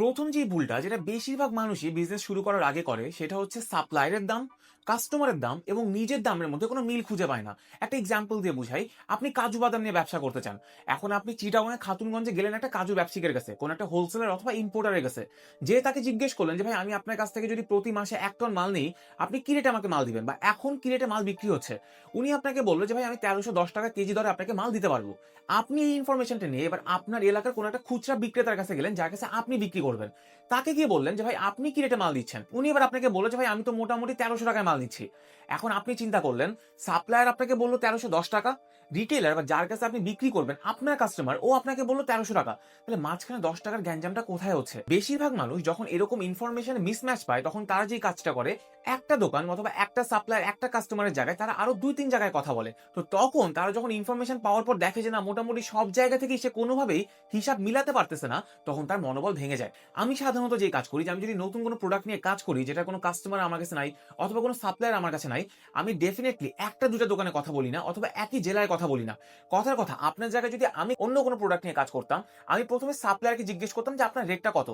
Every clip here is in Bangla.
প্রথম যে ভুলটা যেটা বেশিরভাগ মানুষই বিজনেস শুরু করার আগে করে সেটা হচ্ছে সাপ্লায়ারের দাম, কাস্টমারের দাম এবং নিজের দামের মধ্যে কোনো মিল খুঁজে পায় না। একটা এক্সাম্পল দিয়ে বুঝাই। আপনি কাজু বাদাম নিয়ে ব্যবসা করতে চান। এখন আপনি চিটাগং খাতুনগঞ্জে গেলেন একটা কাজু ব্যবসায়ীর কাছে, কোন একটা হোলসেলার অথবা ইম্পোর্টারের কাছে, যে তাকে জিজ্ঞেস করলেন যে ভাই আমি আপনার কাছ থেকে যদি প্রতি মাসে 1 টন মাল নেই, আপনি কি রেটে আমাকে মাল দিবেন বা এখন কি রেটে মাল বিক্রি হচ্ছে। উনি আপনাকে বললো যে ভাই আমি 1310 টাকা কেজি দরে আপনাকে মাল দিতে পারবো। আপনি এই ইনফরমেশনটা নিয়ে এবার আপনার এলাকার কোন একটা খুচরা বিক্রেতার কাছে গেলেন, যার কাছে আপনি বিক্রি করবেন। তাকে গিয়ে বললেন যে ভাই আপনি কি রেটে মাল দিচ্ছেন। উনি এবার আপনাকে বলল যে ভাই আমি তো মোটামুটি 1300 টাকায় মাল নিচ্ছি। এখন আপনি চিন্তা করলেন, সাপ্লায়ার আপনাকে বলল 1310 টাকা, রিটেলার বা যার কাছে আপনি বিক্রি করবেন আপনার কাস্টমার ও আপনাকে বলল 1300 টাকা। তাহলে মাঝখানে 10 টাকার গ্যাঞ্জামটা কোথায় হচ্ছে? বেশিরভাগ মানুষ যখন এরকম ইনফরমেশন মিসম্যাচ পায় তখন তারা যে কাজটা করে, একটা দোকান অথবা একটা সাপ্লায়ার একটা কাস্টমারের জায়গায় তারা আরো 2-3 জায়গায় কথা বলে। তো তখন তারা যখন ইনফরমেশন পাওয়ার পর দেখে যে না মোটামুটি সব জায়গা থেকেই সে কোনোভাবেই হিসাব মিলাতে পারতেছে না, তখন তার মনোবল ভেঙে যায়। আমি সাধারণত যে কাজ করি যে আমি যদি নতুন কোনো প্রোডাক্ট নিয়ে কাজ করি যেটা কোনো কাস্টমার আমার কাছে নাই অথবা কোনো সাপ্লায়ার আমার কাছে নাই, আমি ডেফিনেটলি একটা দুটা দোকানে কথা বলি না অথবা একই জেলায় কথা বলি না। কথার কথা, আপনার জায়গায় যদি আমি অন্য কোনো প্রোডাক্ট নিয়ে কাজ করতাম, আমি প্রথমে সাপ্লায়ারকে জিজ্ঞেস করতাম যে আপনার রেটটা কত।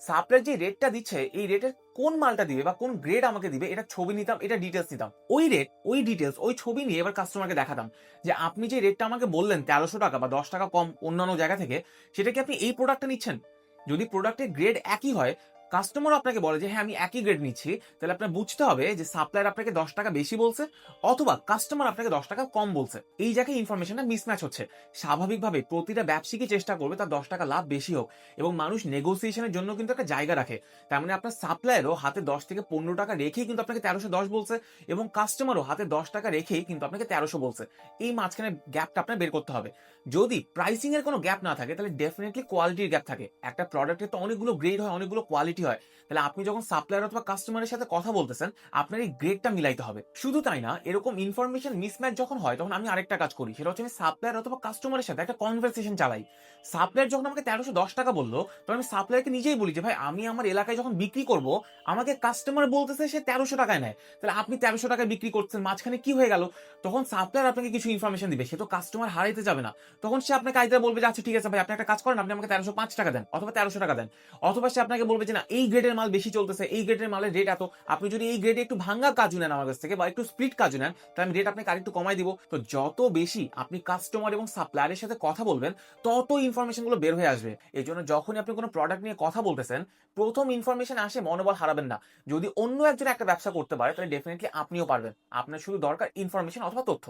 সাপ্লায়ার যে রেটটা দিচ্ছে এই রেটের কোন মালটা দিবে বা কোন গ্রেড আমাকে দিবে এটা ছবি নিতাম, এটা ডিটেলস নিতাম। ওই রেট, ওই ডিটেলস, ওই ছবি নিয়ে এবার কাস্টমারকে দেখাতাম যে আপনি যে রেটটা আমাকে বললেন 1300 টাকা বা 10 টাকা কম অন্যান্য জায়গা থেকে, সেটা কি আপনি এই প্রোডাক্টটা নিচ্ছেন? যদি প্রোডাক্টের গ্রেড একই হয়, কাস্টমারও আপনাকে বলে যে হ্যাঁ আমি একই গ্রেড নিচ্ছি, তাহলে আপনার বুঝতে হবে যে সাপ্লায়ার আপনাকে 10 টাকা বেশি বলছে অথবা কাস্টমার আপনাকে 10 টাকা কম বলছে। এই জায়গায় ইনফরমেশনটা মিসম্যাচ হচ্ছে। স্বাভাবিকভাবে প্রতিটা ব্যবসায়ী চেষ্টা করবে তার 10 টাকা লাভ বেশি হোক এবং মানুষ নেগোসিয়েশনের জন্য কিন্তু একটা জায়গা রাখে। তার মানে আপনার সাপ্লায়ারও হাতে 10 থেকে 15 টাকা রেখেই কিন্তু আপনাকে 1310 বলছে এবং কাস্টমারও হাতে 10 টাকা রেখেই কিন্তু আপনাকে 1300 বলছে। এই মাঝখানে গ্যাপটা আপনার বের করতে হবে। যদি প্রাইসিং এর কোনো গ্যাপ না থাকে তাহলে ডেফিনিটলি কোয়ালিটির গ্যাপ থাকে। একটা প্রোডাক্টের তো অনেকগুলো গ্রেড হয়, অনেকগুলো কোয়ালিটি হয়। তাহলে আপনি যখন সাপ্লায়ার অথবা কাস্টমারের সাথে কথা বলতেছেন, আপনার এই গ্রেডটা মিলাইতে হবে। শুধু তাই না, এরকম ইনফরমেশন মিসম্যাচ যখন হয় তখন আমি আরেকটা কাজ করি। সেটা হচ্ছে আমি সাপ্লায়ার অথবা কাস্টমারের সাথে একটা কনভারসেশন চালাই। সাপ্লায়ার যখন আমাকে 1310 টাকা বলল, তখন আমি সাপ্লায়ারকে নিজেই বলি যে ভাই আমি আমার এলাকায় যখন বিক্রি করব, আমাকে কাস্টমার বলতেছে সে 1300 টাকায় নেয়। তাহলে আপনি 1300 টাকায় বিক্রি করছেন, মাঝখানে কি হয়ে গেল? তখন সাপ্লায়ার আপনাকে কিছু ইনফরমেশন দিবে। সে তো কাস্টমার হারাইতে যাবে না। তখন সে আপনাকে আইদা বলবে যে আচ্ছা ঠিক আছে ভাই আপনি একটা কাজ করেন, আপনি আমাকে 1305 টাকা দেন অথবা 1300 টাকা দেন। অথবা সে আপনাকে বলবে যে না এই গ্রেডের মাল বেশি চলতেছে, এই গ্রেডের মালের রেট এত। আপনি যদি এই গ্রেডে একটু ভাঙ্গা কাজু নেন আমার কাছ থেকে বা একটু স্প্লিট কাজু নেন, তাহলে আমি রেট আপনাকে আরেকটু কমাই দিব। তো যত বেশি আপনি কাস্টমার এবং সাপ্লায়ারের সাথে কথা বলবেন, তত ইনফরমেশন গুলো বের হয়ে আসবে। এজন্য যখনই আপনি কোনো প্রোডাক্ট নিয়ে কথা বলতেছেন, প্রথম ইনফরমেশন আসে মনোবল হারাবেন না। যদি অন্য একজন একটা ব্যবসা করতে পারে তাহলে ডেফিনিটলি আপনিও পারবেন। আপনার শুধু দরকার ইনফরমেশন অথবা তথ্য।